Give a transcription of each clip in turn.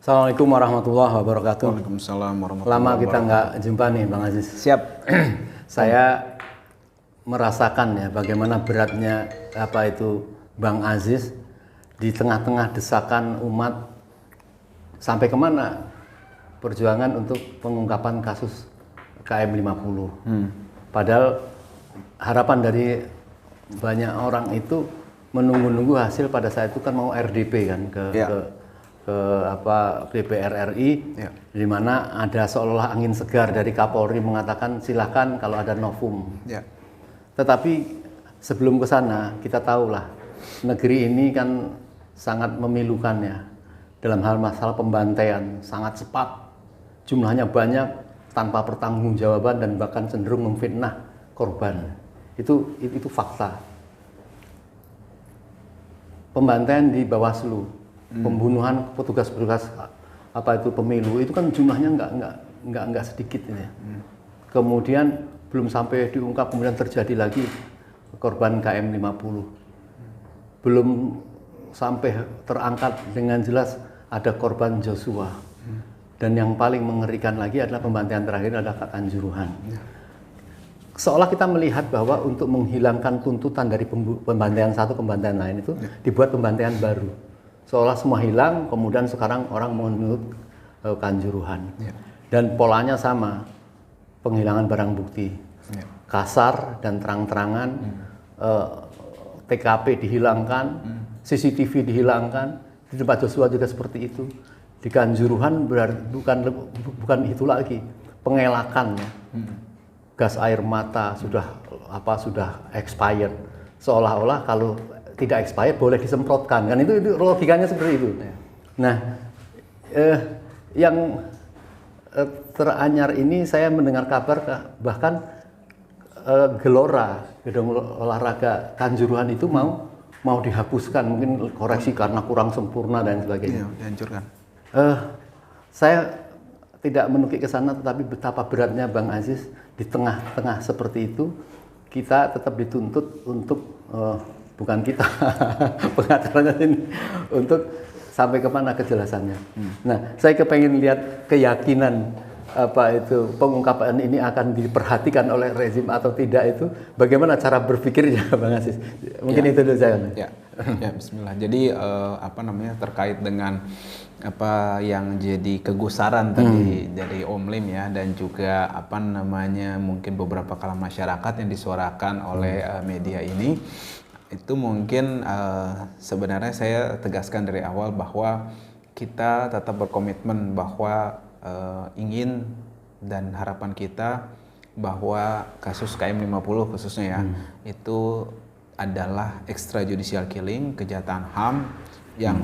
Assalamualaikum warahmatullahi wabarakatuh. Waalaikumsalam warahmatullahi Lama kita wabarakatuh. nggak jumpa nih Bang Aziz. Siap. Saya merasakan ya bagaimana beratnya Bang Aziz di tengah-tengah desakan umat, sampai kemana perjuangan untuk pengungkapan kasus KM 50. Padahal harapan dari banyak orang itu menunggu-nunggu hasil pada saat itu kan mau RDP kan ke DPR RI, di mana ada seolah angin segar dari Kapolri mengatakan silahkan kalau ada novum. Tetapi sebelum ke sana kita tahulah negeri ini kan sangat memilukan ya dalam hal masalah pembantaian, sangat cepat, jumlahnya banyak tanpa pertanggungjawaban dan bahkan cenderung memfitnah korban. Itu fakta. Pembantaian di Bawaslu, pembunuhan petugas-petugas pemilu itu kan jumlahnya nggak sedikit ini. Kemudian belum sampai diungkap, kemudian terjadi lagi korban KM 50. Belum sampai terangkat dengan jelas ada korban Joshua. Dan yang paling mengerikan lagi adalah pembantaian terakhir adalah Kanjuruhan. Seolah kita melihat bahwa untuk menghilangkan tuntutan dari pembantaian satu pembantaian lain itu dibuat pembantaian baru. Seolah semua hilang, kemudian sekarang orang menuntut Kanjuruhan. Dan polanya sama, penghilangan barang bukti, kasar dan terang-terangan, TKP dihilangkan, CCTV dihilangkan, di tempat Joshua juga seperti itu. Di Kanjuruhan bukan itu lagi, pengelakan ya. Gas air mata sudah expired, seolah-olah kalau tidak expired boleh disemprotkan, kan itu logikanya seperti itu. Nah, yang teranyar ini saya mendengar kabar bahkan Gelora, gedung olahraga Kanjuruhan itu mau dihapuskan, mungkin koreksi karena kurang sempurna dan sebagainya. Dihancurkan. Saya tidak menukik ke sana, tetapi betapa beratnya Bang Aziz di tengah-tengah seperti itu, kita tetap dituntut untuk bukan kita pengacaranya ini, untuk sampai kemana kejelasannya. Nah, saya kepengen lihat keyakinan pengungkapan ini akan diperhatikan oleh rezim atau tidak, itu bagaimana cara berpikirnya Bang Aziz. Mungkin itu dulu saya. Ya, bismillah. Jadi terkait dengan apa yang jadi kegusaran tadi dari Om Lim ya, dan juga mungkin beberapa kalangan masyarakat yang disuarakan oleh media ini, itu mungkin sebenarnya saya tegaskan dari awal bahwa kita tetap berkomitmen bahwa ingin dan harapan kita bahwa kasus KM 50 khususnya ya, itu adalah extrajudicial killing, kejahatan HAM yang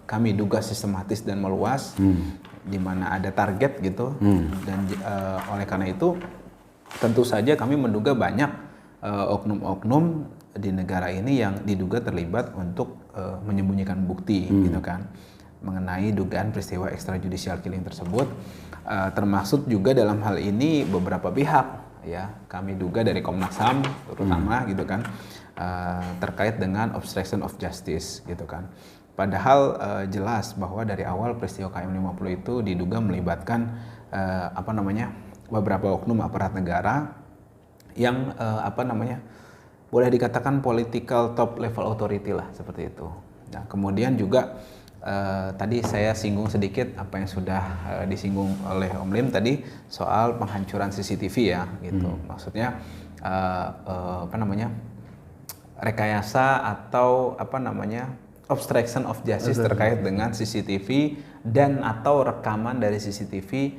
kami duga sistematis dan meluas, di mana ada target gitu, dan oleh karena itu tentu saja kami menduga banyak oknum-oknum di negara ini yang diduga terlibat untuk menyembunyikan bukti gitu kan, mengenai dugaan peristiwa extrajudicial killing tersebut, termasuk juga dalam hal ini beberapa pihak ya, kami duga dari Komnas HAM terutama gitu kan, terkait dengan obstruction of justice gitu kan. Padahal jelas bahwa dari awal peristiwa KM 50 itu diduga melibatkan beberapa oknum aparat negara yang boleh dikatakan political top level authority lah, seperti itu. Nah, kemudian juga tadi saya singgung sedikit apa yang sudah disinggung oleh Om Lim tadi soal penghancuran CCTV ya gitu. Maksudnya rekayasa atau obstruction of justice terkait dengan CCTV dan atau rekaman dari CCTV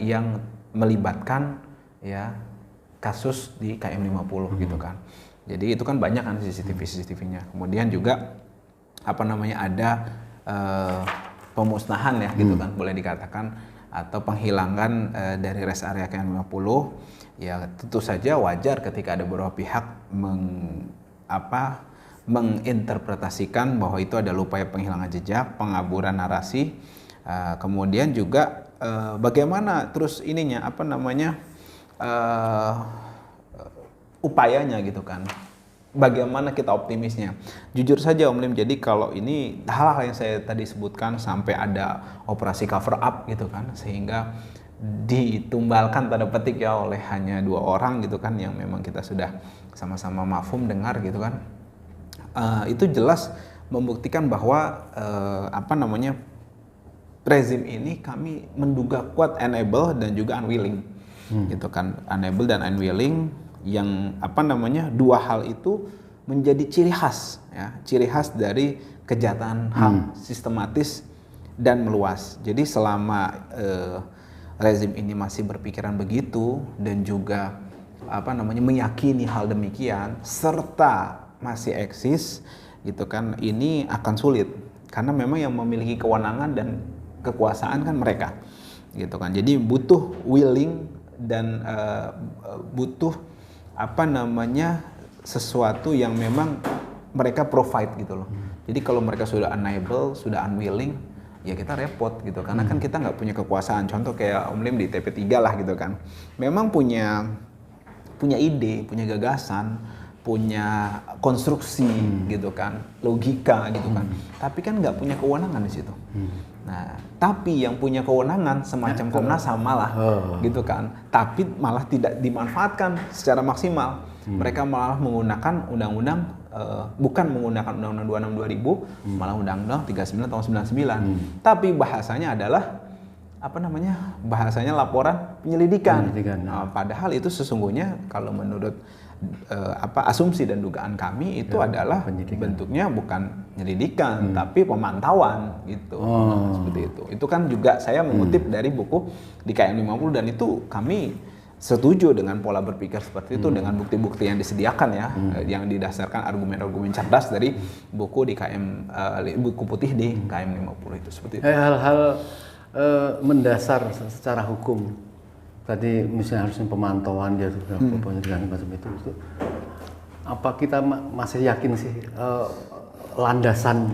yang melibatkan ya kasus di KM 50 gitu kan. Jadi itu kan banyak kan CCTV-nya. Kemudian juga ada pemusnahan ya gitu kan, boleh dikatakan, atau penghilangan dari rest area KM 50. Ya tentu saja wajar ketika ada beberapa pihak menginterpretasikan bahwa itu adalah upaya penghilangan jejak, pengaburan narasi, kemudian juga bagaimana terus upayanya gitu kan, bagaimana kita optimisnya. Jujur saja Om Lim, jadi kalau ini hal-hal yang saya tadi sebutkan sampai ada operasi cover up gitu kan, sehingga ditumbalkan tanda petik ya oleh hanya 2 orang gitu kan, yang memang kita sudah sama-sama mafhum dengar gitu kan. Itu jelas membuktikan bahwa rezim ini kami menduga kuat unable dan juga unwilling gitu kan. Unable dan unwilling yang 2 hal itu menjadi ciri khas ya, ciri khas dari kejahatan HAM sistematis dan meluas. Jadi selama rezim ini masih berpikiran begitu dan juga meyakini hal demikian serta masih eksis gitu kan, ini akan sulit karena memang yang memiliki kewenangan dan kekuasaan kan mereka gitu kan. Jadi butuh willing dan butuh sesuatu yang memang mereka provide gitu loh. Jadi kalau mereka sudah unable, sudah unwilling, ya kita repot gitu karena kan kita nggak punya kekuasaan. Contoh kayak Om Lim di TP3 lah gitu kan, memang punya ide, punya gagasan, punya konstruksi gitu kan, logika gitu kan, tapi kan nggak punya kewenangan di situ. Nah, tapi yang punya kewenangan semacam Komnas HAM malah gitu kan, tapi malah tidak dimanfaatkan secara maksimal. Mereka malah menggunakan undang-undang, bukan menggunakan undang-undang 26 2000, malah undang-undang 39 tahun 99. Tapi bahasanya adalah bahasanya laporan penyelidikan. Padahal itu sesungguhnya kalau menurut asumsi dan dugaan kami itu adalah bentuknya bukan penyelidikan tapi pemantauan gitu. Seperti itu. Itu kan juga saya mengutip dari buku di KM 50 dan itu kami setuju dengan pola berpikir seperti itu dengan bukti-bukti yang disediakan ya, yang didasarkan argumen-argumen cerdas dari buku di KM buku putih di KM 50 itu seperti itu. Hal-hal mendasar secara hukum tadi misalnya harusnya pemantauan dia sudah penyelidikan macam itu, apa kita masih yakin sih landasan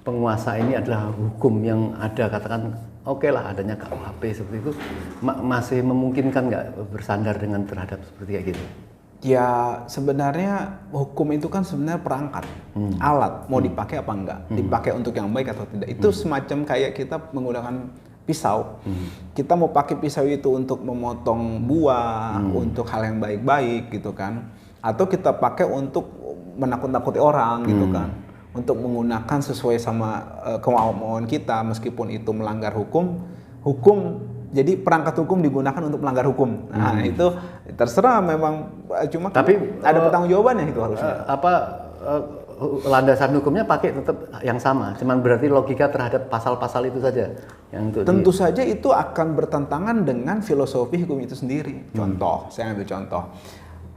penguasa ini adalah hukum yang ada, katakan oke lah adanya KUHP seperti itu, masih memungkinkan nggak bersandar dengan terhadap seperti kayak gitu? Ya sebenarnya hukum itu kan sebenarnya perangkat, alat, mau dipakai apa enggak, dipakai untuk yang baik atau tidak, itu semacam kayak kita menggunakan pisau. Kita mau pakai pisau itu untuk memotong buah, untuk hal yang baik-baik gitu kan, atau kita pakai untuk menakut-nakuti orang gitu kan, untuk menggunakan sesuai sama kemauan kita meskipun itu melanggar hukum. Jadi perangkat hukum digunakan untuk melanggar hukum. Nah, itu terserah memang, cuma tapi ada pertanggungjawabannya itu harusnya. Landasan hukumnya pakai tetap yang sama, cuman berarti logika terhadap pasal-pasal itu saja yang tentu saja itu akan bertentangan dengan filosofi hukum itu sendiri. Contoh, saya ambil contoh.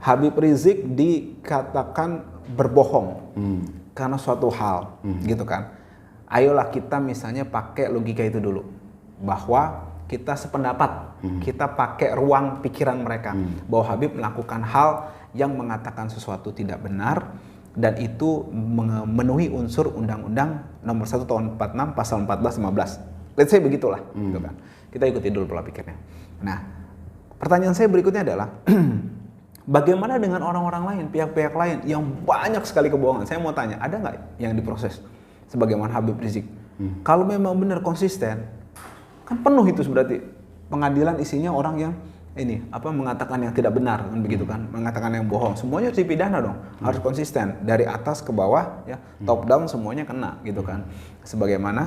Habib Rizik dikatakan berbohong karena suatu hal, gitu kan. Ayolah kita misalnya pakai logika itu dulu, bahwa kita sependapat, kita pakai ruang pikiran mereka, bahwa Habib melakukan hal yang mengatakan sesuatu tidak benar, dan itu memenuhi unsur Undang-Undang Nomor 1 Tahun 46 Pasal 14-15. Let's say begitulah, gitu kan. Kita ikuti dulu pola pikirnya. Nah, pertanyaan saya berikutnya adalah, bagaimana dengan orang-orang lain, pihak-pihak lain yang banyak sekali kebohongan? Saya mau tanya, ada nggak yang diproses sebagaimana Habib Rizik? Kalau memang benar konsisten, kan penuh itu berarti pengadilan isinya orang yang mengatakan yang tidak benar kan, begitu kan, mengatakan yang bohong, semuanya harus dipidana dong, harus konsisten dari atas ke bawah ya, top down semuanya kena gitu kan. Sebagaimana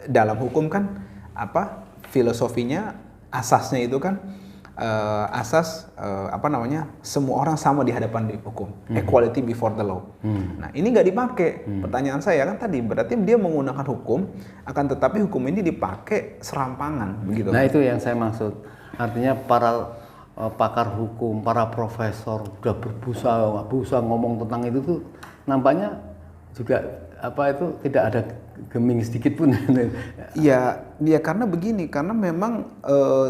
dalam hukum kan filosofinya, asasnya itu kan semua orang sama di hadapan hukum, equality before the law. Nah, ini nggak dipakai. Pertanyaan saya kan tadi, berarti dia menggunakan hukum, akan tetapi hukum ini dipakai serampangan begitu. Nah, itu yang saya maksud. Artinya para pakar hukum, para profesor udah berbusa ngomong tentang itu tuh nampaknya juga tidak ada geming sedikit pun. Ya karena begini, karena memang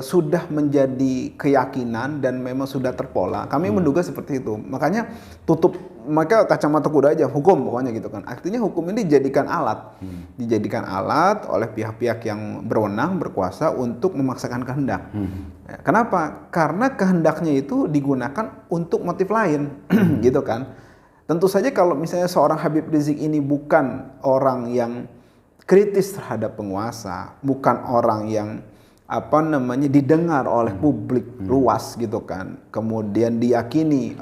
sudah menjadi keyakinan dan memang sudah terpola. Kami menduga seperti itu. Makanya maka kacamata kuda aja hukum pokoknya gitu kan. Artinya hukum ini dijadikan alat oleh pihak-pihak yang berwenang, berkuasa untuk memaksakan kehendak. Kenapa? Karena kehendaknya itu digunakan untuk motif lain, gitu kan. Tentu saja kalau misalnya seorang Habib Rizik ini bukan orang yang kritis terhadap penguasa, bukan orang yang didengar oleh publik luas gitu kan, kemudian diyakini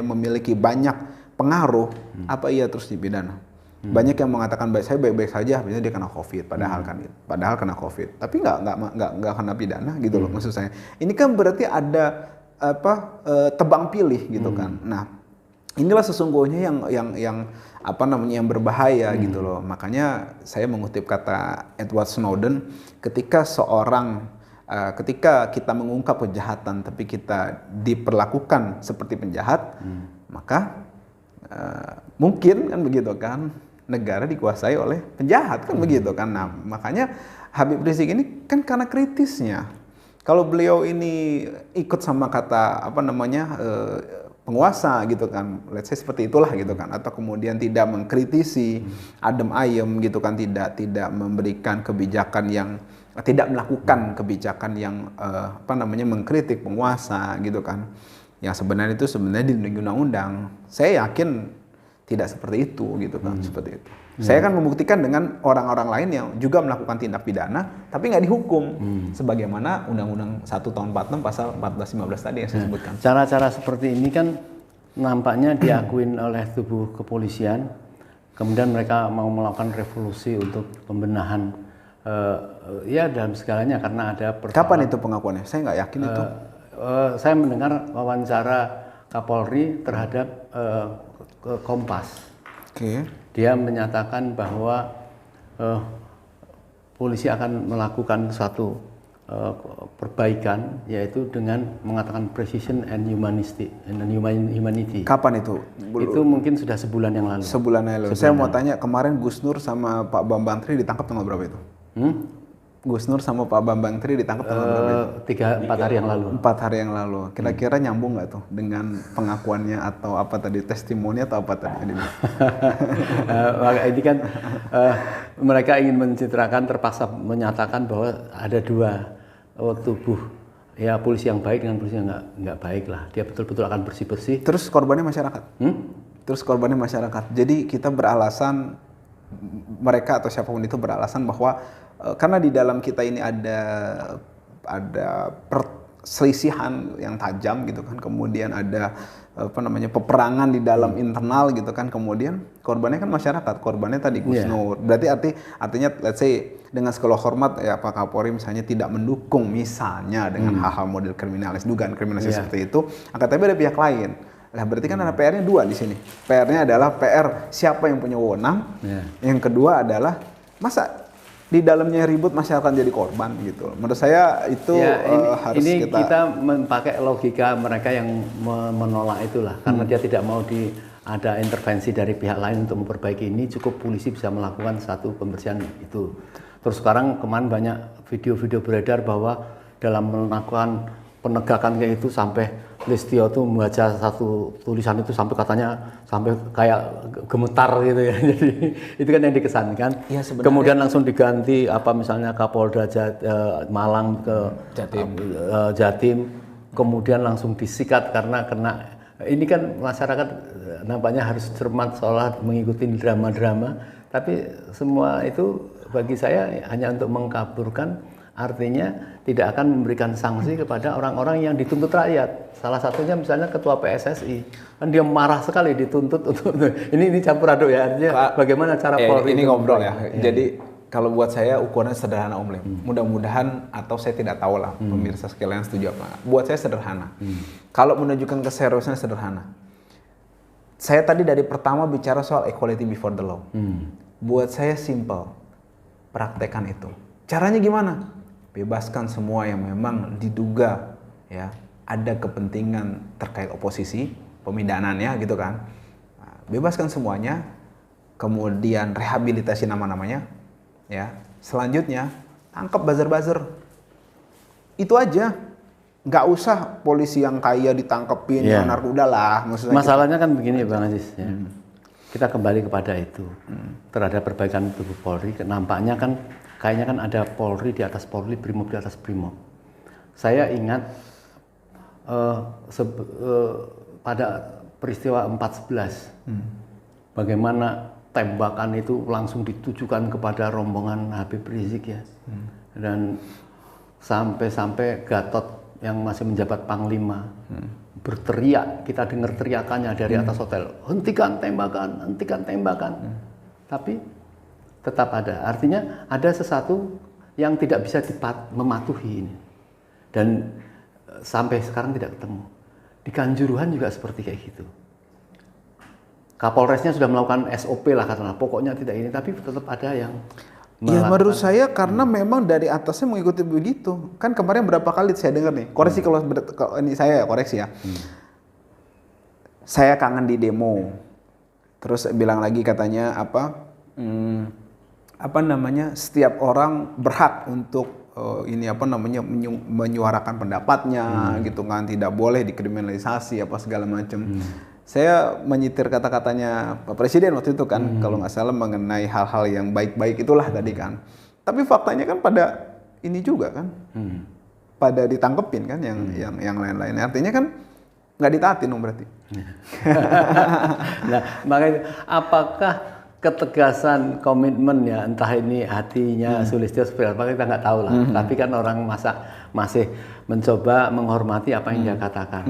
memiliki banyak pengaruh, apa ia terus dipidana? Banyak yang mengatakan saya baik-baik saja, misalnya dia kena COVID, padahal kena COVID, tapi nggak kena pidana gitu loh. Maksud saya, ini kan berarti ada tebang pilih gitu kan. Nah, inilah sesungguhnya yang berbahaya gitu loh. Makanya saya mengutip kata Edward Snowden, ketika kita mengungkap kejahatan tapi kita diperlakukan seperti penjahat, maka mungkin kan begitu kan, negara dikuasai oleh penjahat kan begitu kan. Nah, makanya Habib Rizik ini kan karena kritisnya. Kalau beliau ini ikut sama kata penguasa gitu kan, let's say seperti itulah gitu kan, atau kemudian tidak mengkritisi adem ayem gitu kan, tidak memberikan kebijakan yang melakukan kebijakan yang mengkritik penguasa gitu kan, yang sebenarnya dilindungi undang-undang. Saya yakin tidak seperti itu gitu kan, seperti itu. Saya akan membuktikan dengan orang-orang lain yang juga melakukan tindak pidana tapi nggak dihukum, sebagaimana Undang-Undang 1 tahun 46 pasal 14-15 tadi yang saya sebutkan. Cara-cara seperti ini kan nampaknya diakuin oleh tubuh kepolisian, kemudian mereka mau melakukan revolusi untuk pembenahan dalam segalanya, karena ada persoalan. Kapan itu pengakuannya? Saya nggak yakin itu. Saya mendengar wawancara Kapolri terhadap Kompas. Oke. Dia menyatakan bahwa polisi akan melakukan suatu perbaikan, yaitu dengan mengatakan precision and humanity. Kapan itu? Itu mungkin sudah sebulan yang lalu. Sebulan yang lalu. Saya mau tanya, kemarin Gus Nur sama Pak Bambang Tri ditangkap tanggal berapa itu? Gus Nur sama Pak Bambang Tri ditangkap tanggal berapa itu? 4 hari yang lalu. 4 hari yang lalu. Kira-kira nyambung nggak tuh dengan pengakuannya atau apa tadi, testimoni atau apa tadi? Ini kan mereka ingin mencitrakan, terpaksa menyatakan bahwa ada dua tubuh, ya, polisi yang baik dengan polisi yang nggak baik lah. Dia betul-betul akan bersih-bersih. Terus korbannya masyarakat? Terus korbannya masyarakat. Jadi kita beralasan, mereka atau siapapun itu beralasan bahwa karena di dalam kita ini ada perselisihan yang tajam gitu kan, kemudian ada peperangan di dalam internal gitu kan, kemudian korbannya kan masyarakat, korbannya tadi Gus Nur. Berarti artinya let's say dengan segala hormat ya Pak Kapolri misalnya tidak mendukung misalnya dengan hal-hal model kriminalis, dugaan kriminalis seperti itu, tapi ada pihak lain. Nah, berarti kan ada PR-nya dua di sini. PR-nya adalah PR siapa yang punya wewenang. Yang kedua adalah masa di dalamnya ribut masyarakat jadi korban gitu. Menurut saya itu harus kita memakai logika mereka yang menolak itulah, karena dia tidak mau ada intervensi dari pihak lain untuk memperbaiki ini, cukup polisi bisa melakukan satu pembersihan itu. Terus sekarang kemarin banyak video-video beredar bahwa dalam melakukan penegakan kayak itu sampai Listio tuh membaca satu tulisan itu sampai katanya sampai kayak gemetar gitu ya. Jadi itu kan yang dikesankan. Ya, kemudian langsung diganti misalnya Kapolda Malang ke Jatim, kemudian langsung disikat karena kena. Ini kan masyarakat nampaknya harus cermat seolah mengikuti drama-drama, tapi semua itu bagi saya hanya untuk mengkaburkan. Artinya tidak akan memberikan sanksi kepada orang-orang yang dituntut rakyat. Salah satunya misalnya Ketua PSSI. Kan dia marah sekali dituntut untuk ini campur aduk ya. Artinya bagaimana cara Polri ini ngobrol ya. Jadi kalau buat saya ukurannya sederhana Om Lim. Mudah-mudahan, atau saya tidak tahu lah pemirsa sekalian setuju apa. Buat saya sederhana. Kalau menunjukkan keseriusan sederhana. Saya tadi dari pertama bicara soal equality before the law. Buat saya simple. Praktekkan itu. Caranya gimana? Bebaskan semua yang memang diduga ya ada kepentingan terkait oposisi, pemindanannya gitu kan. Nah, bebaskan semuanya, kemudian rehabilitasi nama-namanya ya. Selanjutnya tangkap buzzer-buzzer. Itu aja. Nggak usah polisi yang kaya ditangkepin, yang narkoba lah. Masalahnya kan begini Bang Aziz ya. Kita kembali kepada itu. Terhadap perbaikan tubuh Polri, nampaknya kan kayaknya kan ada Polri di atas Polri, Brimob di atas Brimob. Saya ingat pada peristiwa 4/11. Bagaimana tembakan itu langsung ditujukan kepada rombongan Habib Rizik ya. Dan sampai Gatot yang masih menjabat panglima berteriak, kita dengar teriakannya dari atas hotel, hentikan tembakan, hentikan tembakan. Tapi tetap ada, artinya ada sesuatu yang tidak bisa mematuhi ini. Dan sampai sekarang tidak ketemu. Di Kanjuruhan juga seperti kayak gitu. Kapolresnya sudah melakukan SOP lah karena pokoknya tidak ini, tapi tetap ada yang ya menurut saya karena memang dari atasnya mengikuti begitu. Kan kemarin berapa kali saya dengar nih, koreksi kalau ini saya koreksi ya. Saya kangen di demo. Terus bilang lagi katanya apa namanya, setiap orang berhak untuk ini apa namanya menyuarakan pendapatnya gitu kan, tidak boleh dikriminalisasi apa segala macam. Saya menyitir kata-katanya Pak Presiden waktu itu kan, kalau nggak salah mengenai hal-hal yang baik-baik itulah tadi kan. Tapi faktanya kan pada ini juga kan, pada ditangkepin kan yang lain-lain. Artinya kan nggak ditaatin dong berarti. Nah, makanya apakah ketegasan komitmen ya, entah ini hatinya Sulistyo seperti apa kita nggak tahu lah. Tapi kan orang masih mencoba menghormati apa yang dia katakan.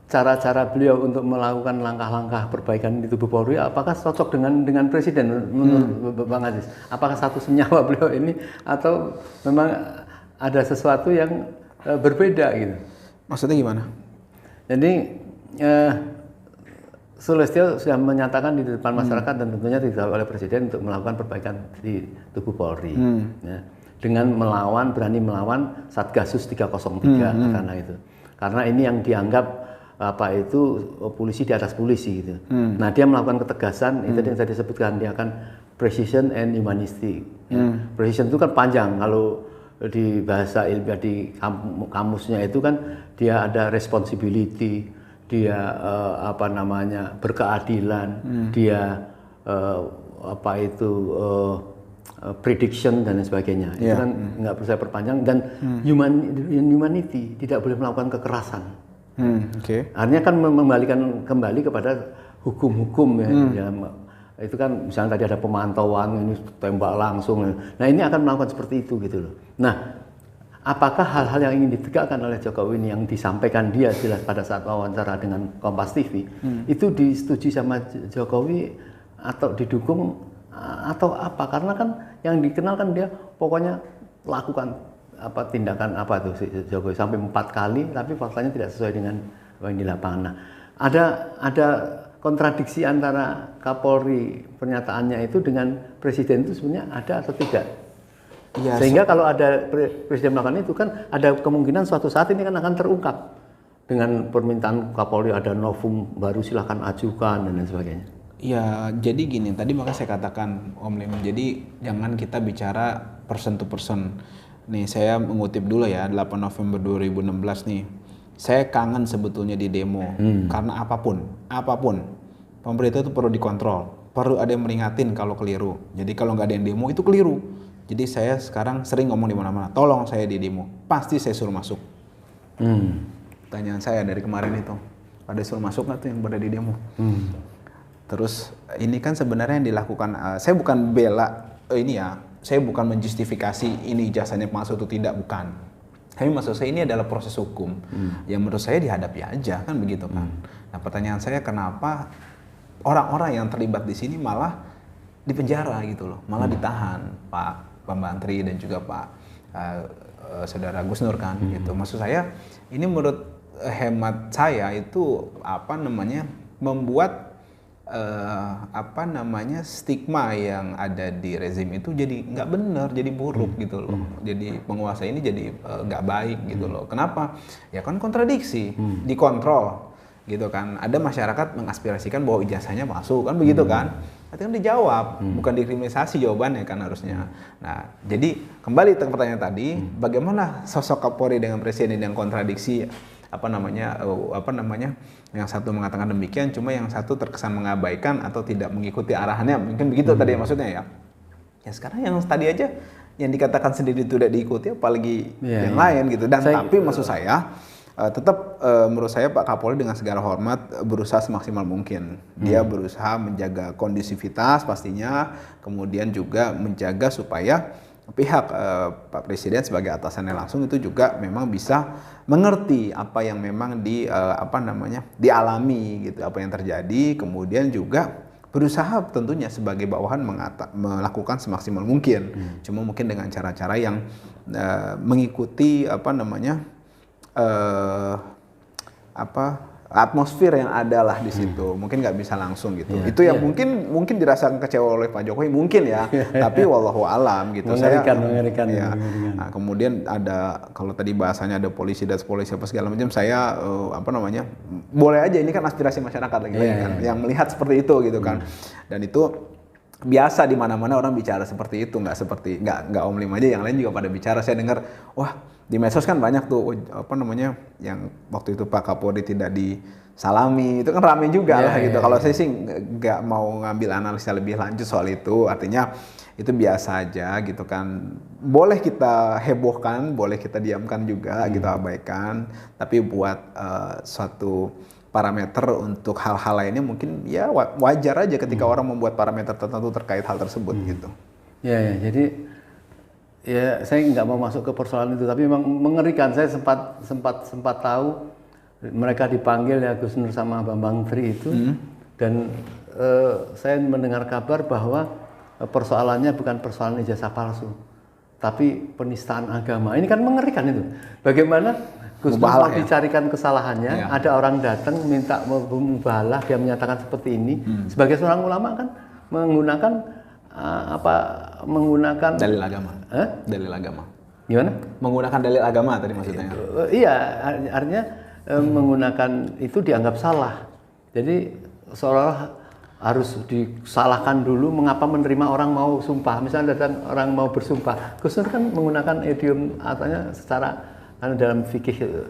Cara-cara beliau untuk melakukan langkah-langkah perbaikan di tubuh Polri, apakah cocok dengan Presiden menurut Bang Aziz? Apakah satu senyawa beliau ini atau memang ada sesuatu yang berbeda gitu? Maksudnya gimana? Jadi Sulistyo sudah menyatakan di depan masyarakat dan tentunya dijawab oleh Presiden untuk melakukan perbaikan di tubuh Polri, ya, dengan berani melawan Satgasus 303 karena itu. Karena ini yang dianggap polisi di atas polisi gitu. Nah, dia melakukan ketegasan itu yang saya disebutkan, dia akan precision and humanistic. Precision itu kan panjang, kalau di bahasa ilmiah di kamusnya itu kan dia ada responsibility, dia berkeadilan, dia prediction dan lain sebagainya. Itu kan nggak perlu saya perpanjang. Dan humanity, tidak boleh melakukan kekerasan. Artinya kan mengembalikan kembali kepada hukum-hukum ya. Itu kan misalnya tadi ada pemantauan, ini tembak langsung. Nah, ini akan melakukan seperti itu gitu loh. Nah, apakah hal-hal yang ingin ditegakkan oleh Jokowi ini yang disampaikan dia jelas pada saat wawancara dengan Kompas TV itu disetujui sama Jokowi atau didukung atau apa? Karena kan yang dikenal kan dia pokoknya lakukan tindakan tuh si Jokowi sampai 4 kali, tapi faktanya tidak sesuai dengan apa yang di lapangan. Nah, ada kontradiksi antara Kapolri pernyataannya itu dengan Presiden itu sebenarnya ada atau tidak? Ya, sehingga kalau ada Presiden melakukan itu kan ada kemungkinan suatu saat ini kan akan terungkap dengan permintaan Kapolri, ada novum baru silahkan ajukan dan lain sebagainya. Ya, jadi gini, tadi makanya saya katakan Om Lim, jadi jangan kita bicara person to person. Nih, saya mengutip dulu ya, 8 November 2016 nih. Saya kangen sebetulnya di demo, karena apapun, pemerintah itu perlu dikontrol, perlu ada yang meringatin kalau keliru. Jadi kalau nggak ada yang demo itu keliru. Jadi saya sekarang sering ngomong di mana-mana, tolong saya di demo, pasti saya suruh masuk. Pertanyaan saya dari kemarin itu, pada suruh masuk nggak tuh yang pada di demo? Terus ini kan sebenarnya yang dilakukan, saya bukan bela saya bukan menjustifikasi ini ijazahnya palsu atau tidak, bukan. Tapi maksud saya ini adalah proses hukum yang menurut saya dihadapi aja kan begitu kan. Nah, pertanyaan saya kenapa orang-orang yang terlibat di sini malah dipenjara gitu loh, malah ditahan Pak Pembantri dan juga Pak Saudara Gus Nur kan gitu. Maksud saya ini menurut hemat saya itu membuat stigma yang ada di rezim itu jadi nggak benar, jadi buruk gitu loh. Jadi penguasa ini jadi nggak baik gitu loh. Kenapa? Ya kan kontradiksi, dikontrol gitu kan. Ada masyarakat mengaspirasikan bahwa ijazahnya palsu kan begitu kan. Artinya dijawab, bukan dikriminalisasi jawabannya kan harusnya. Nah, jadi kembali ke pertanyaan tadi, bagaimana sosok Kapolri dengan Presiden yang kontradiksi yang satu mengatakan demikian, cuma yang satu terkesan mengabaikan atau tidak mengikuti arahannya, mungkin begitu tadi maksudnya ya. Ya sekarang yang tadi aja yang dikatakan sendiri tidak diikuti, apalagi yang lain gitu. Dan tapi maksud saya tetap menurut saya Pak Kapolri dengan segala hormat berusaha semaksimal mungkin. Dia berusaha menjaga kondusivitas pastinya, kemudian juga menjaga supaya pihak Pak Presiden sebagai atasannya langsung itu juga memang bisa mengerti apa yang memang dialami gitu, apa yang terjadi, kemudian juga berusaha tentunya sebagai bawahan melakukan semaksimal mungkin. Cuma mungkin dengan cara-cara yang mengikuti atmosfer yang ada lah di situ. Mungkin nggak bisa langsung gitu. Itu yang mungkin dirasakan kecewa oleh Pak Jokowi mungkin ya. Tapi wallahu alam gitu. Mengerikan. Nah, kemudian ada, kalau tadi bahasanya ada polisi dan polisi apa segala macam, saya boleh aja, ini kan aspirasi masyarakat lagi kan yang melihat seperti itu gitu kan. Dan itu biasa di mana-mana orang bicara seperti itu, nggak Om Lim aja, yang lain juga pada bicara. Saya dengar, wah di medsos kan banyak tuh yang waktu itu Pak Kapolri tidak disalami, itu kan rame juga lah gitu. Kalau saya sih nggak mau ngambil analisa lebih lanjut soal itu, artinya itu biasa aja gitu kan. Boleh kita hebohkan, boleh kita diamkan juga gitu, abaikan, tapi buat suatu parameter untuk hal-hal lainnya mungkin ya wajar aja ketika orang membuat parameter tertentu terkait hal tersebut gitu. Ya, jadi ya saya nggak mau masuk ke persoalan itu, tapi memang mengerikan. Saya sempat tahu mereka dipanggil ya Gus Nur sama Bambang Tri itu, dan saya mendengar kabar bahwa persoalannya bukan persoalan ijazah palsu, tapi penistaan agama. Ini kan mengerikan itu. Bagaimana Gus Nur mau dicarikan kesalahannya, ada orang datang minta mubahalah, dia menyatakan seperti ini. Sebagai seorang ulama kan menggunakan dalil agama. Dalil agama. Gimana? Menggunakan dalil agama tadi maksudnya. Iya, artinya menggunakan itu dianggap salah. Jadi seolah harus disalahkan dulu mengapa menerima orang mau sumpah. Misalnya datang orang mau bersumpah, Gus Nur kan menggunakan idiom artinya secara dalam fikih.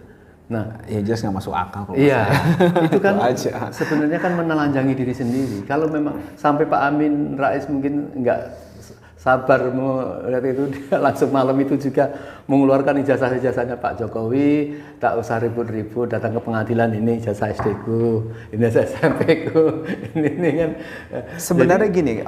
Nah, ya jelas nggak masuk akal. Iya, itu kan sebenarnya kan menelanjangi diri sendiri. Kalau memang sampai Pak Amin Rais mungkin nggak sabar melihat itu, dia langsung malam itu juga mengeluarkan ijazah-ijazahnya Pak Jokowi. Tak usah ribut-ribut, datang ke pengadilan, ini ijazah SD ku, ini ijazah SMP ku, ini kan. Sebenarnya gini,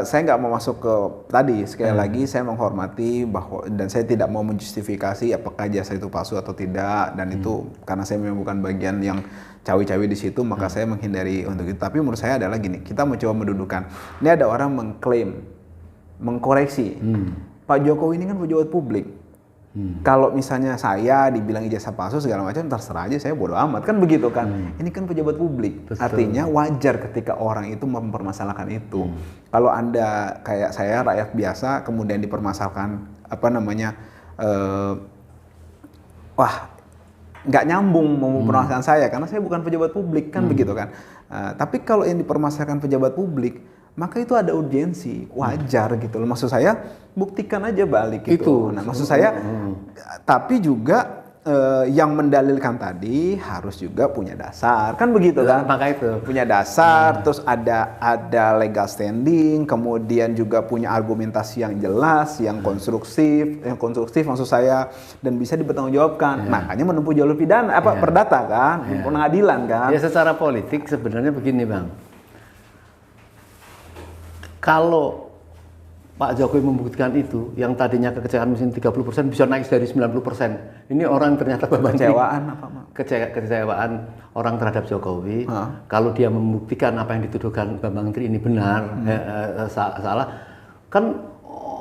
saya nggak mau masuk ke tadi, sekali lagi saya menghormati bahwa, dan saya tidak mau menjustifikasi apakah ijazah itu palsu atau tidak, dan itu karena saya memang bukan bagian yang cawi-cawi di situ, maka saya menghindari untuk itu. Tapi menurut saya adalah gini, kita mencoba mendudukan. Ini ada orang mengklaim, mengkoreksi, Pak Jokowi ini kan pejabat publik. Kalau misalnya saya dibilang ijazah palsu segala macam, terserah aja, saya bodo amat, kan begitu kan. Ini kan pejabat publik. Betul. Artinya wajar ketika orang itu mempermasalahkan itu. Kalau Anda kayak saya, rakyat biasa, kemudian dipermasalahkan nggak nyambung mempermasalahkan saya karena saya bukan pejabat publik, kan begitu kan. Tapi kalau yang dipermasalahkan pejabat publik, maka itu ada urgensi, wajar gitu loh. Maksud saya buktikan aja balik gitu. Nah, maksud saya tapi juga yang mendalilkan tadi harus juga punya dasar, kan begitu kan? Maka itu punya dasar, terus ada legal standing, kemudian juga punya argumentasi yang jelas, yang konstruktif maksud saya, dan bisa dipertanggungjawabkan. Makanya menempuh jalur pidana perdata kan, pengadilan kan. Ya secara politik sebenarnya begini Bang. Kalau Pak Jokowi membuktikan itu, yang tadinya kekecewaan mesin 30% bisa naik dari 90%. Ini orang ternyata kekecewaan orang terhadap Jokowi. Kalau dia membuktikan apa yang dituduhkan Bambang Tri ini benar, salah, kan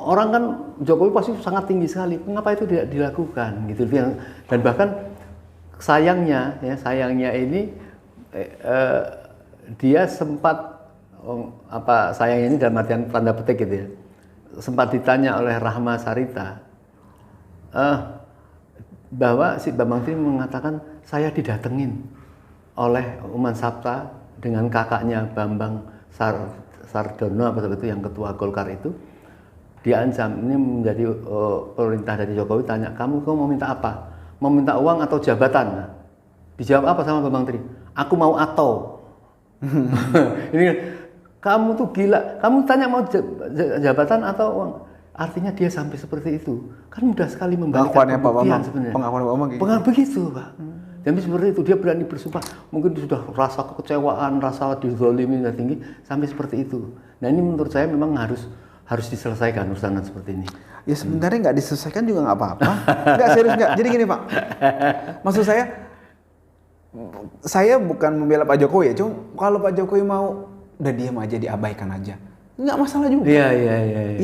orang kan Jokowi pasti sangat tinggi sekali. Mengapa itu tidak dilakukan gitu? Dan bahkan sayangnya ini dia sempat sayang ini dalam artian tanda petik gitu ya, sempat ditanya oleh Rahma Sarita bahwa si Bambang Tri mengatakan saya didatengin oleh Uman Sabta dengan kakaknya Bambang Sardono apa seperti itu, yang ketua Golkar itu, diancam. Ini menjadi perintah dari Jokowi, tanya kamu mau minta apa, mau minta uang atau jabatan? Dijawab apa sama Bambang Tri? Aku mau atau. Ini kamu tuh gila, kamu tanya mau jabatan atau uang? artinya dia sampai seperti itu. Kan mudah sekali membalikan Pengakuannya Pak pembuktian Bambang, sebenarnya. pengakuan Pak Bambang gitu. Begitu, Pak. Jadi seperti itu, dia berani bersumpah, mungkin sudah rasa kekecewaan, rasa dizolimi yang tinggi, sampai seperti itu. Nah ini menurut saya memang harus diselesaikan urusan seperti ini. Ya sebenarnya nggak diselesaikan juga nggak apa-apa. Nggak, serius nggak. Jadi gini Pak, maksud saya bukan membela Pak Jokowi ya, cuma kalau Pak Jokowi mau udah diam aja, diabaikan aja, nggak masalah juga. Iya.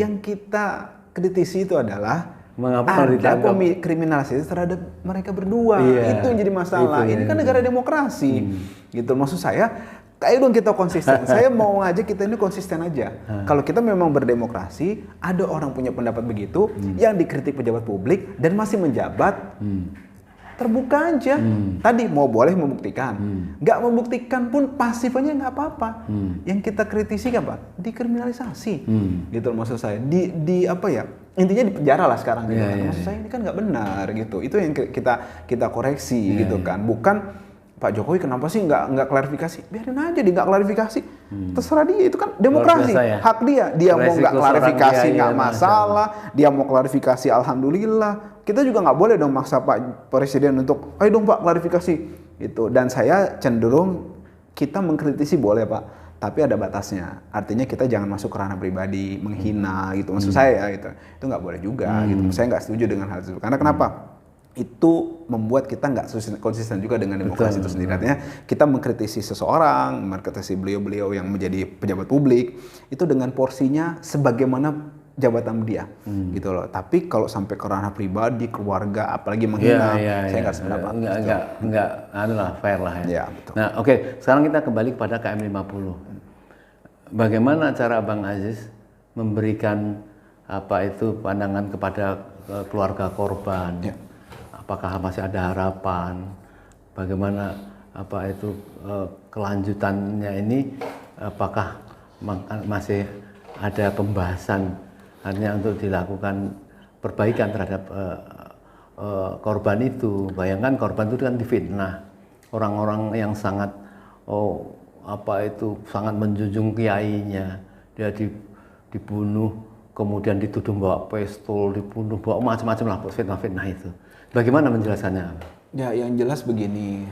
Yang kita kritisi itu adalah mengapa ada kriminalisasi terhadap mereka berdua. Iya, itu yang jadi masalah. Ini kan negara demokrasi, gitu. Maksud saya, ayo dong kita konsisten. Saya mau ngajak kita ini konsisten aja. Kalau kita memang berdemokrasi, ada orang punya pendapat begitu, yang dikritik pejabat publik dan masih menjabat, terbuka aja. Tadi mau boleh membuktikan, nggak membuktikan pun pasif aja nggak apa-apa. Yang kita kritisi apa? Dikriminalisasi, gitu maksud saya. Di apa ya? Intinya di penjara lah sekarang. Gitu. Maksud saya ini kan nggak benar gitu. Itu yang kita koreksi gitu kan. Bukan Pak Jokowi kenapa sih nggak klarifikasi? Biarin aja dia nggak klarifikasi. Terserah dia, itu kan demokrasi, hak dia. Dia mau nggak klarifikasi nggak masalah. Dia mau klarifikasi alhamdulillah. Kita juga nggak boleh dong maksa Pak Presiden untuk, ayo dong Pak klarifikasi. Itu. Dan saya cenderung kita mengkritisi boleh Pak, tapi ada batasnya. Artinya kita jangan masuk ke ranah pribadi, menghina gitu. Maksud saya gitu. Itu nggak boleh juga. Gitu. Saya nggak setuju dengan hal itu. Karena kenapa? Itu membuat kita nggak konsisten juga dengan demokrasi itu sendiri. Artinya kita mengkritisi seseorang, mengkritisi beliau-beliau yang menjadi pejabat publik itu dengan porsinya sebagaimana jabatan dia, gitu loh. Tapi kalau sampai ke ranah pribadi, keluarga, apalagi menghina, saya nggak sependapat. Nggak, fair lah ya. Ya betul. Nah, oke, sekarang kita kembali kepada KM50. Bagaimana cara Bang Aziz memberikan pandangan kepada keluarga korban? Ya. Apakah masih ada harapan? Bagaimana kelanjutannya ini? Apakah masih ada pembahasan hanya untuk dilakukan perbaikan terhadap korban itu? Bayangkan korban itu kan difitnah, orang-orang yang sangat sangat menjunjung kiainya, dia dibunuh, kemudian dituduh bawa pistol, dibunuh bawa macam-macam lah fitnah-fitnah itu. Bagaimana menjelaskannya? Ya, yang jelas begini,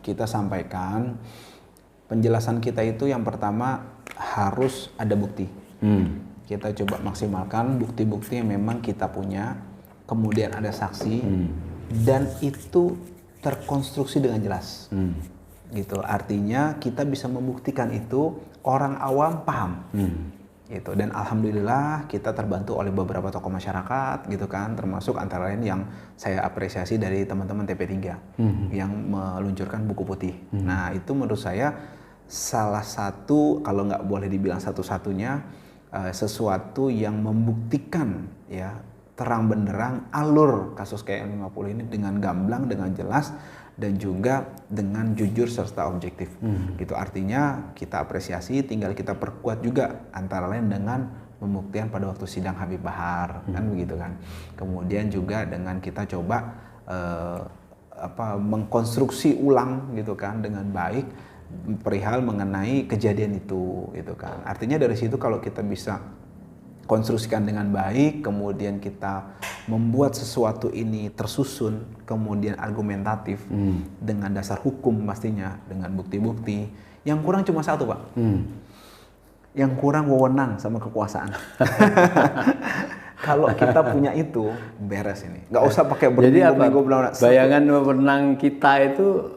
kita sampaikan penjelasan kita itu yang pertama harus ada bukti. Kita coba maksimalkan bukti-bukti yang memang kita punya, kemudian ada saksi, dan itu terkonstruksi dengan jelas. Gitu. Artinya kita bisa membuktikan itu, orang awam paham. Gitu. Dan alhamdulillah kita terbantu oleh beberapa tokoh masyarakat gitu kan, termasuk antara lain yang saya apresiasi dari teman-teman TP3 yang meluncurkan buku putih. Nah itu menurut saya salah satu, kalau nggak boleh dibilang satu-satunya, sesuatu yang membuktikan ya terang benderang alur kasus KM50 ini dengan gamblang, dengan jelas, dan juga dengan jujur serta objektif. Gitu. Artinya kita apresiasi, tinggal kita perkuat juga antara lain dengan pembuktian pada waktu sidang Habib Bahar, kan begitu kan. Kemudian juga dengan kita coba mengkonstruksi ulang gitu kan dengan baik perihal mengenai kejadian itu gitu kan. Artinya dari situ kalau kita bisa konstruksikan dengan baik, kemudian kita membuat sesuatu ini tersusun, kemudian argumentatif dengan dasar hukum pastinya, dengan bukti-bukti. Yang kurang cuma satu Pak, yang kurang wewenang sama kekuasaan. Kalau kita punya itu, beres ini. Nggak usah pakai berminggu-minggu. Bayangan wewenang kita itu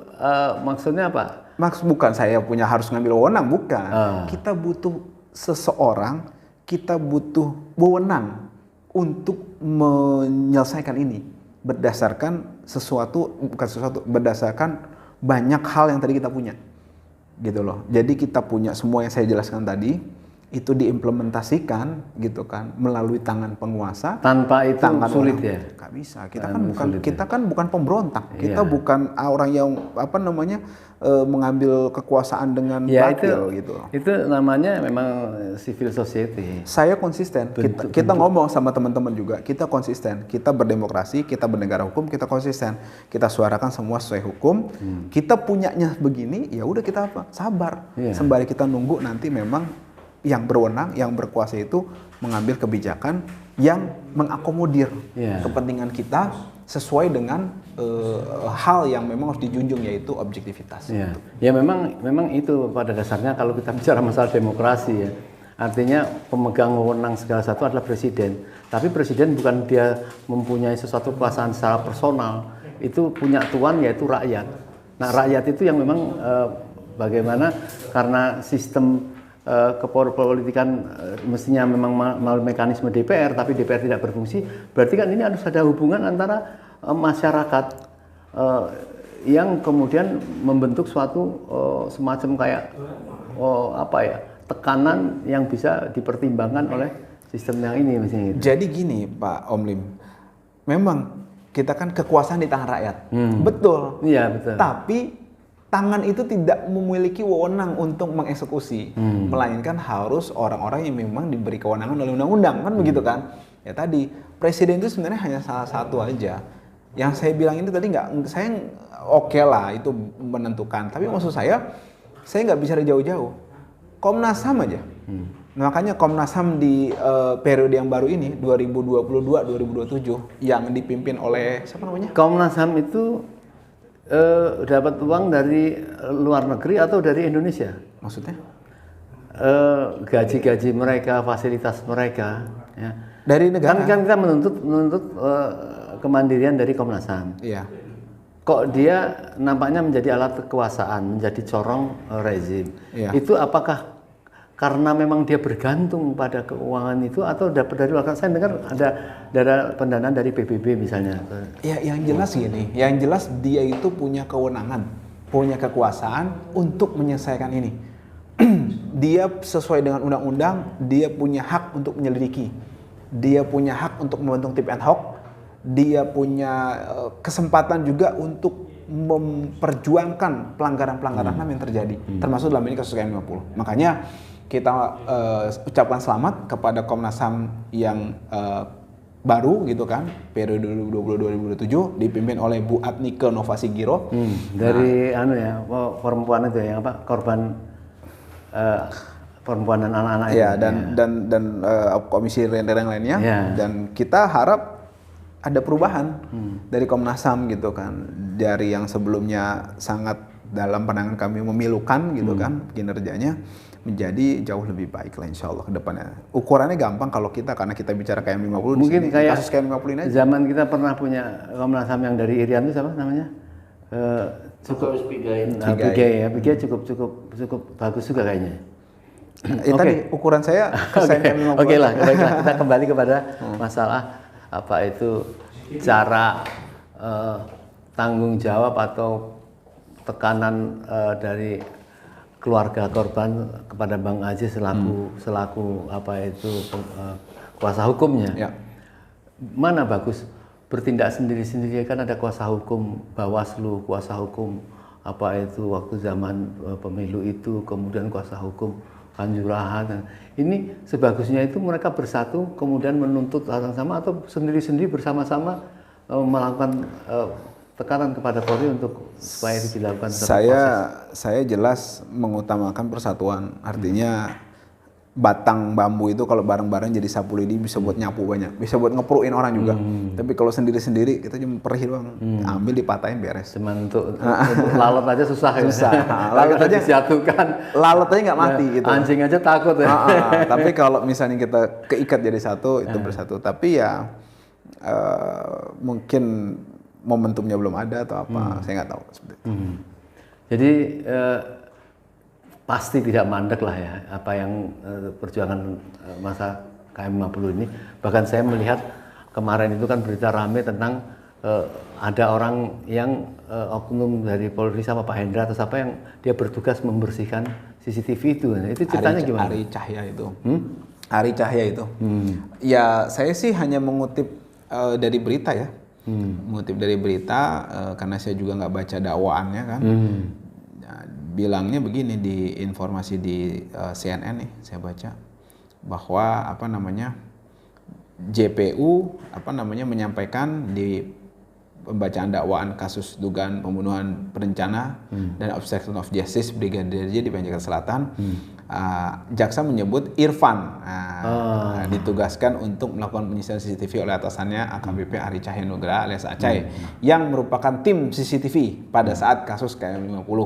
maksudnya apa? Bukan saya punya harus ngambil wewenang, bukan. Kita butuh seseorang, kita butuh wewenang untuk menyelesaikan ini berdasarkan berdasarkan banyak hal yang tadi kita punya, gitu loh. Jadi kita punya semua yang saya jelaskan tadi itu diimplementasikan gitu kan melalui tangan penguasa. Tanpa itu sulit ya? Gak bisa. Kita kan bukan pemberontak. Kita bukan orang yang mengambil kekuasaan dengan batil gitu. Itu namanya memang civil society. Saya konsisten. Kita ngomong sama teman-teman juga. Kita konsisten. Kita berdemokrasi, kita bernegara hukum, kita konsisten. Kita suarakan semua sesuai hukum. Kita punyanya begini, ya udah kita sabar. Sembari kita nunggu nanti memang yang berwenang, yang berkuasa itu mengambil kebijakan yang mengakomodir kepentingan kita sesuai dengan hal yang memang harus dijunjung, yaitu objektivitas. Ya memang itu pada dasarnya kalau kita bicara masalah demokrasi ya, artinya pemegang wewenang segala satu adalah presiden. Tapi presiden bukan dia mempunyai sesuatu kekuasaan secara personal, itu punya tuan yaitu rakyat. Nah rakyat itu yang memang bagaimana karena sistem kepolitikan mestinya memang melalui mekanisme DPR, tapi DPR tidak berfungsi, berarti kan ini harus ada hubungan antara masyarakat yang kemudian membentuk suatu semacam kayak tekanan yang bisa dipertimbangkan oleh sistem yang ini misalnya. Jadi gini Pak Om Lim, memang kita kan kekuasaan di tangan rakyat, betul. Iya betul. Tapi tangan itu tidak memiliki wewenang untuk mengeksekusi, melainkan harus orang-orang yang memang diberi kewenangan oleh undang-undang, kan begitu kan? Ya tadi presiden itu sebenarnya hanya salah satu aja. Yang saya bilang ini tadi saya oke lah itu menentukan, tapi maksud saya nggak bicara jauh-jauh. Komnas HAM aja. Makanya Komnas HAM di periode yang baru ini 2022-2027 yang dipimpin oleh siapa namanya? Komnas HAM itu dapat uang dari luar negeri atau dari Indonesia? Maksudnya? Gaji-gaji mereka, fasilitas mereka. Ya. Dari negara. Kan kita menuntut kemandirian dari Komnas HAM. Iya. Kok dia nampaknya menjadi alat kekuasaan, menjadi corong rezim. Iya. Itu apakah karena memang dia bergantung pada keuangan itu atau dapat dari luar? Saya dengar ada pendanaan dari PBB misalnya. Ya, yang jelas gini, yang jelas dia itu punya kewenangan, punya kekuasaan untuk menyelesaikan ini. Dia sesuai dengan undang-undang, dia punya hak untuk menyelidiki, dia punya hak untuk membentuk tim ad hoc, dia punya kesempatan juga untuk memperjuangkan pelanggaran-pelanggaran HAM yang terjadi, termasuk dalam ini kasus KM50. Makanya kita ucapkan selamat kepada Komnas HAM yang baru gitu kan, periode 2020-2027 dipimpin oleh Bu Adnike Novasigiro. Dari perempuan itu yang korban perempuan dan anak-anak ya, dan komisi yang lainnya. Dan kita harap ada perubahan dari Komnas HAM gitu kan, dari yang sebelumnya sangat dalam pandangan kami memilukan gitu kan kinerjanya, menjadi jauh lebih baik lah insya Allah ke depannya. Ukurannya gampang kalau karena kita bicara KM50, mungkin kayak kasus KM50 ini aja. Zaman kita pernah punya Komnas HAM yang dari Irian itu siapa namanya? Pigai cukup bagus juga kayaknya. Tadi ukuran saya KM50. Oke lah, baiklah kita kembali kepada masalah apa itu cara tanggung jawab atau tekanan dari keluarga korban kepada Bang Aziz selaku apa itu kuasa hukumnya. Ya. Mana bagus bertindak sendiri-sendiri, kan ada kuasa hukum Bawaslu, kuasa hukum apa itu waktu zaman pemilu itu, kemudian kuasa hukum Kanjuruhan. Ini sebagusnya itu mereka bersatu kemudian menuntut hal yang sama atau sendiri-sendiri bersama-sama melakukan tekanan kepada Polri untuk supaya dilakukan proses. Saya jelas mengutamakan persatuan, artinya batang bambu itu kalau bareng-bareng jadi sapu lidi bisa buat nyapu banyak, bisa buat ngepruin orang juga. Tapi kalau sendiri-sendiri kita cuma perih doang, ambil dipatahin beres. Cuman untuk lalat aja susah. Lalat aja disatukan. Lalat aja nggak mati gitu. Anjing aja takut ya. Tapi kalau misalnya kita keikat jadi satu itu bersatu. Tapi ya mungkin momentumnya belum ada atau apa, saya nggak tahu seperti itu. Jadi pasti tidak mandek lah ya apa yang perjuangan masa KM50 ini. Bahkan saya melihat kemarin itu kan berita rame tentang ada orang yang oknum dari Polri sama Pak Hendra atau siapa yang dia bertugas membersihkan CCTV itu. Itu ceritanya gimana? Ari Cahya itu. Ari Cahya itu. Ya saya sih hanya mengutip dari berita ya. Mengutip dari berita karena saya juga nggak baca dakwaannya kan. Bilangnya begini di informasi di CNN nih saya baca bahwa JPU menyampaikan di pembacaan dakwaan kasus dugaan pembunuhan berencana dan obstruction of justice Brigadir J di Jakarta Selatan jaksa menyebut Irfan ditugaskan untuk melakukan penyisiran CCTV oleh atasannya AKBP Ari Cahyanugraha alias Acai yang merupakan tim CCTV pada saat kasus KM50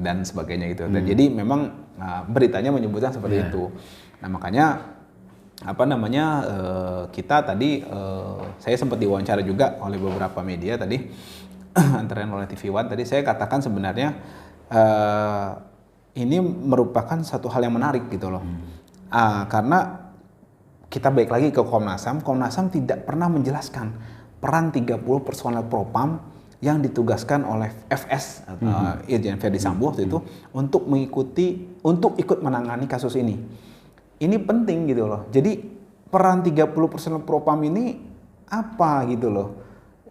dan sebagainya gitu. Dan jadi memang beritanya menyebutkan seperti itu. Nah makanya kita tadi saya sempat diwawancara juga oleh beberapa media tadi antara lain oleh TV One tadi saya katakan sebenarnya ini merupakan satu hal yang menarik gitu loh. Karena kita balik lagi ke Komnas HAM. Komnas HAM tidak pernah menjelaskan peran 30 personel Propam yang ditugaskan oleh FS Irjen Verdi Sambo waktu itu untuk ikut menangani kasus ini. Ini penting gitu loh. Jadi peran 30 personel Propam ini apa gitu loh?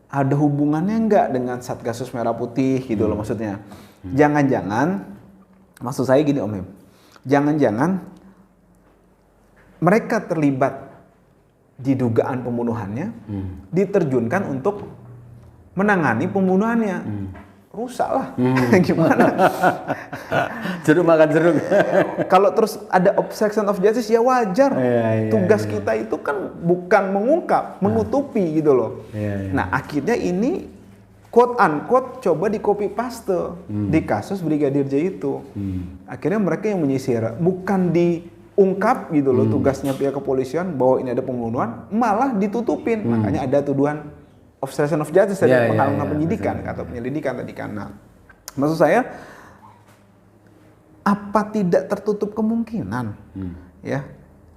Ada hubungannya enggak dengan Satgasus Merah Putih gitu loh maksudnya. Jangan-jangan maksud saya gini Om Lim, jangan-jangan mereka terlibat di dugaan pembunuhannya, diterjunkan untuk menangani pembunuhannya. Rusak lah, gimana? Jeruk makan jeruk. Kalau terus ada obstruction of justice ya wajar. Tugas kita itu kan bukan mengungkap, menutupi gitu loh. Nah akhirnya ini quote unquote coba di copy paste di kasus Brigadir J itu. Akhirnya mereka yang menyisir, bukan diungkap gitu loh tugasnya pihak kepolisian bahwa ini ada pembunuhan, malah ditutupin. Makanya ada tuduhan obstruction of justice dari penghalangan penyidikan atau penyelidikan tadi karena. Maksud saya apa tidak tertutup kemungkinan ya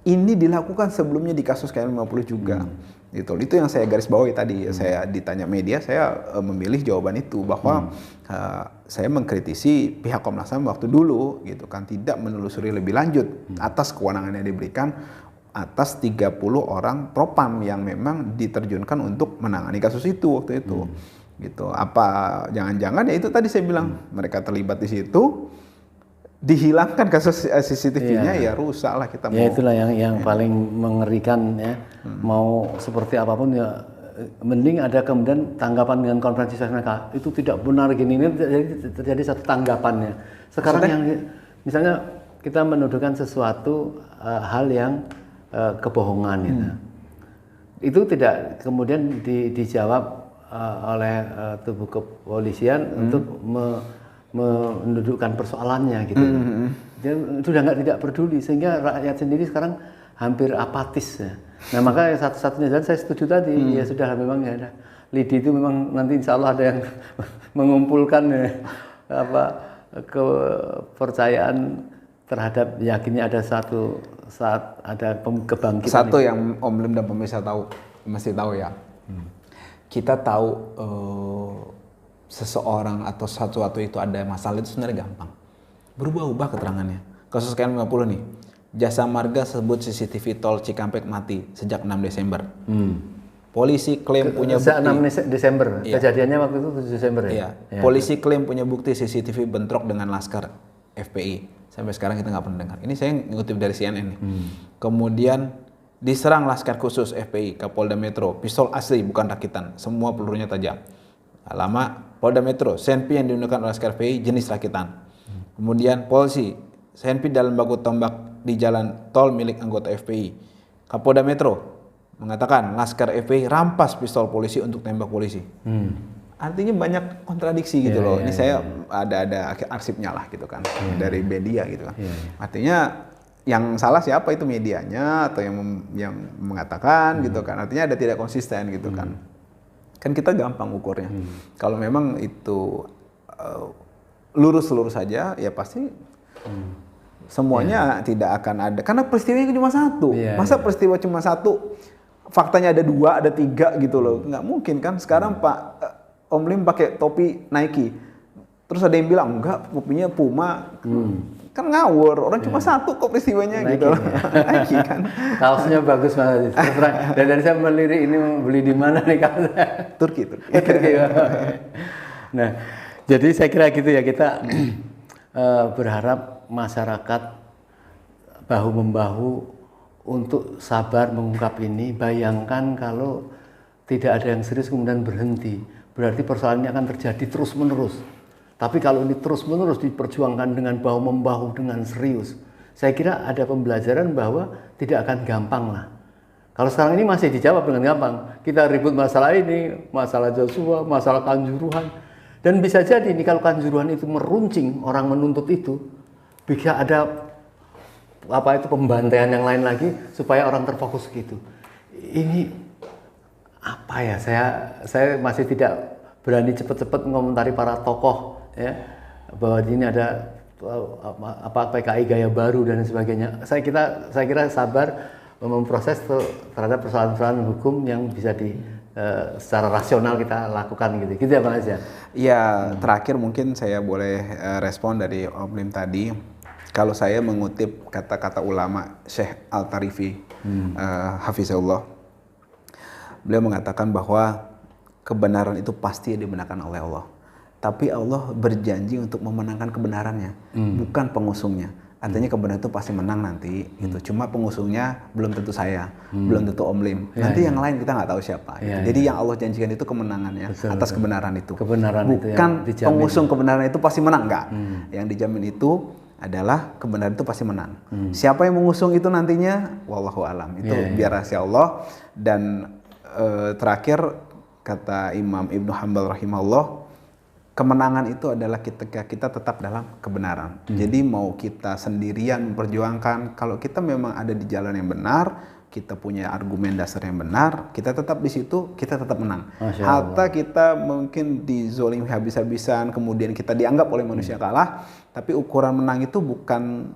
ini dilakukan sebelumnya di kasus KM50 juga. Itu yang saya garis bawahi tadi. Saya ditanya media, saya memilih jawaban itu bahwa saya mengkritisi pihak Komnas HAM waktu dulu gitu kan tidak menelusuri lebih lanjut atas kewenangan yang diberikan atas 30 orang Propam yang memang diterjunkan untuk menangani kasus itu waktu itu. Gitu. Apa jangan-jangan ya itu tadi saya bilang mereka terlibat di situ, dihilangkan kasus CCTV-nya ya rusak lah kita mau. Ya itulah yang paling mengerikan ya. Mau seperti apapun ya mending ada kemudian tanggapan dengan konferensi pers mereka itu tidak benar gini, ini terjadi satu tanggapannya. Sekarang yang misalnya kita menuduhkan sesuatu hal yang kebohongan gitu. Itu tidak kemudian dijawab oleh tubuh kepolisian untuk mendudukkan persoalannya gitu. Dia sudah tidak peduli sehingga rakyat sendiri sekarang hampir apatis ya. Nah maka satu-satunya jalan saya setuju tadi ya sudah memang ya LIDI itu memang nanti insya Allah ada yang mengumpulkan kepercayaan terhadap yakinnya ada satu saat ada kebangkitan. Satu yang Om Lim dan pemirsa mesti tahu ya. Kita tahu seseorang atau sesuatu itu ada masalah itu sebenarnya gampang. Berubah-ubah keterangannya. Kasus KM50 nih. Jasa Marga sebut CCTV tol Cikampek mati sejak 6 Desember. Polisi klaim punya bukti. 6 Desember. Iya. Kejadiannya waktu itu 7 Desember ya. Iya. Polisi klaim punya bukti CCTV bentrok dengan Laskar FPI. Sampai sekarang kita nggak pernah dengar. Ini saya ngutip dari CNN nih. Kemudian diserang Laskar Khusus FPI Kapolda Metro. Pistol asli bukan rakitan. Semua pelurunya tajam. Lama Polda Metro. Senpi yang digunakan oleh Laskar FPI jenis rakitan. Kemudian polisi. Senpi dalam baku tombak di jalan tol milik anggota FPI. Kapolda Metro mengatakan Laskar FPI rampas pistol polisi untuk tembak polisi. Artinya banyak kontradiksi gitu loh. Ini saya ada arsipnya lah gitu kan dari media gitu kan. Artinya yang salah siapa itu medianya atau yang mengatakan gitu kan. Artinya ada tidak konsisten gitu kan. Kan kita gampang ukurnya. Kalau memang itu lurus-lurus saja ya pasti semuanya tidak akan ada. Karena peristiwanya cuma satu. Masa peristiwa cuma satu, faktanya ada 2, ada 3 gitu loh. Nggak mungkin kan. Sekarang Pak Om Lim pakai topi Nike. Terus ada yang bilang enggak, topinya Puma. Kan ngawur. Orang cuma satu kok peristiwanya Nike, gitu loh. Nike kan. Kaosnya bagus banget. Dan dari saya melirik ini beli di mana nih kaosnya? Turki. Nah, jadi saya kira gitu ya, kita berharap masyarakat bahu-membahu untuk sabar mengungkap ini. Bayangkan kalau tidak ada yang serius kemudian berhenti, berarti persoalan ini akan terjadi terus-menerus Tapi kalau ini terus-menerus diperjuangkan dengan bahu-membahu dengan serius, saya kira ada pembelajaran bahwa tidak akan gampang lah. Kalau sekarang ini masih dijawab dengan gampang. Kita ribut masalah ini, masalah Joshua, masalah Kanjuruhan. Dan bisa jadi ini kalau Kanjuruhan itu meruncing orang menuntut itu, bisa ada pembantaian yang lain lagi supaya orang terfokus gitu. Ini apa ya? Saya masih tidak berani cepat-cepat mengomentari para tokoh ya, bahwa ini ada PKI gaya baru dan sebagainya. Saya kira sabar memproses terhadap persoalan-persoalan hukum yang bisa secara rasional kita lakukan gitu ya Bang Aziz. Ya, terakhir mungkin saya boleh respon dari Om Lim tadi. Kalau saya mengutip kata-kata ulama Syekh Al-Tarifi, Hafizahullah, beliau mengatakan bahwa kebenaran itu pasti dibenarkan oleh Allah. Tapi Allah berjanji untuk memenangkan kebenarannya, bukan pengusungnya. Artinya kebenaran itu pasti menang nanti, gitu. Cuma pengusungnya belum tentu saya, belum tentu Om Lim. Nanti yang lain kita nggak tahu siapa. Gitu. Jadi yang Allah janjikan itu kemenangannya atas kebenaran itu. Kebenaran bukan itu pengusung kebenaran itu pasti menang, enggak. Yang dijamin itu adalah kebenaran itu pasti menang. Siapa yang mengusung itu nantinya, wallahu alam. Itu biar rahasia Allah. Dan terakhir kata Imam Ibnu Hanbal rahimahullah, kemenangan itu adalah ketika kita tetap dalam kebenaran. Jadi mau kita sendirian memperjuangkan, kalau kita memang ada di jalan yang benar, kita punya argumen dasar yang benar, kita tetap di situ, kita tetap menang. Hatta kita mungkin dizolimi habis-habisan, kemudian kita dianggap oleh manusia kalah, tapi ukuran menang itu bukan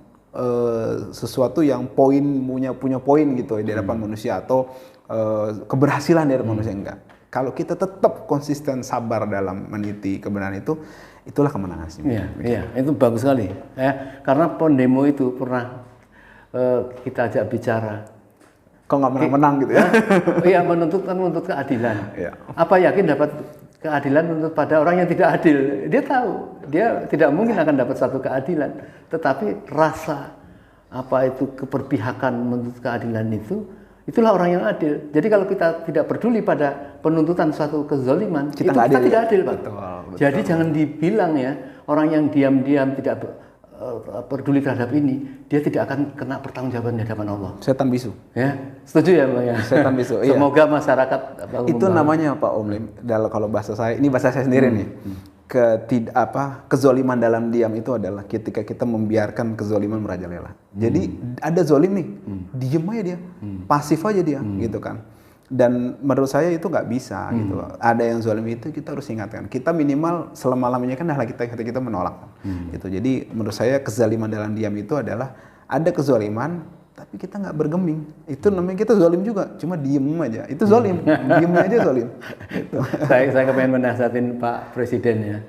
sesuatu yang punya poin gitu di hadapan manusia, atau keberhasilan dari manusia, enggak. Kalau kita tetap konsisten sabar dalam meniti kebenaran itu, itulah kemenangan sih. Iya, itu bagus sekali. Karena pendemo itu pernah kita ajak bicara. Kok nggak menang-menang gitu ya? Iya, menuntut keadilan. Iya. Apa yakin dapat keadilan menuntut pada orang yang tidak adil? Dia tahu, dia tidak mungkin akan dapat satu keadilan. Tetapi rasa keberpihakan menuntut keadilan itu, itulah orang yang adil. Jadi kalau kita tidak peduli pada penuntutan suatu kezaliman, kita tidak adil, Pak. Betul. Jadi jangan dibilang ya, orang yang diam-diam tidak peduli terhadap ini, dia tidak akan kena pertanggungjawaban di hadapan Allah. Setan bisu. Ya, setuju ya Bang ya? Setan bisu. Iya. Semoga masyarakat itu namanya Pak Om Lim. Kalau bahasa saya, ini bahasa saya sendiri nih. Kezoliman dalam diam itu adalah ketika kita membiarkan kezoliman merajalela. Jadi ada zolim nih, diem aja dia, pasif aja dia, gitu kan. Dan menurut saya itu nggak bisa, gitu. Ada yang zolim itu kita harus ingatkan. Kita minimal selama-lamanya kan adalah kita menolak, gitu. Jadi menurut saya kezaliman dalam diam itu adalah ada kezoliman, tapi kita nggak bergeming. Itu namanya kita zolim juga, cuma diem aja. Itu zolim, diem aja zolim. Saya kepengen menasihatin Pak Presiden ya,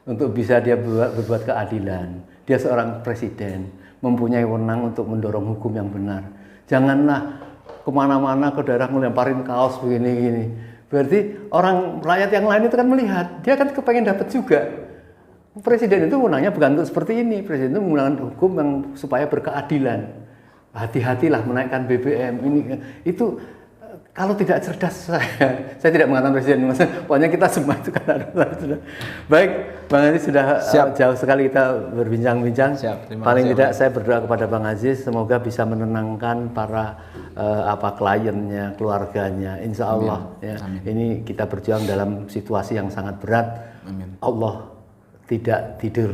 untuk bisa dia berbuat keadilan. Dia seorang presiden, mempunyai wewenang untuk mendorong hukum yang benar. Janganlah kemana-mana ke daerah ngelemparin kaos begini-gini. Berarti orang rakyat yang lain itu kan melihat, dia kan kepengen dapat juga. Presiden itu wewenangnya bukan untuk seperti ini. Presiden itu menggunakan hukum yang supaya berkeadilan. Hati-hatilah menaikkan BBM ini itu, kalau tidak cerdas saya tidak mengatakan presiden, pokoknya kita semua itu kan harus. Baik, Bang Aziz sudah jauh sekali kita berbincang-bincang. Paling tidak saya berdoa kepada Bang Aziz semoga bisa menenangkan para kliennya, keluarganya. Insya Allah ya. Ini kita berjuang dalam situasi yang sangat berat. Amin. Allah tidak tidur.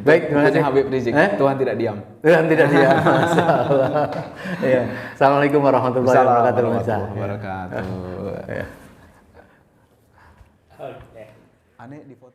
Baik, terima kasih Habib Rizik. Tuhan tidak diam. Tuhan tidak diam. Masyaallah. Ya. Assalamualaikum warahmatullahi wabarakatuh. Aneh di foto.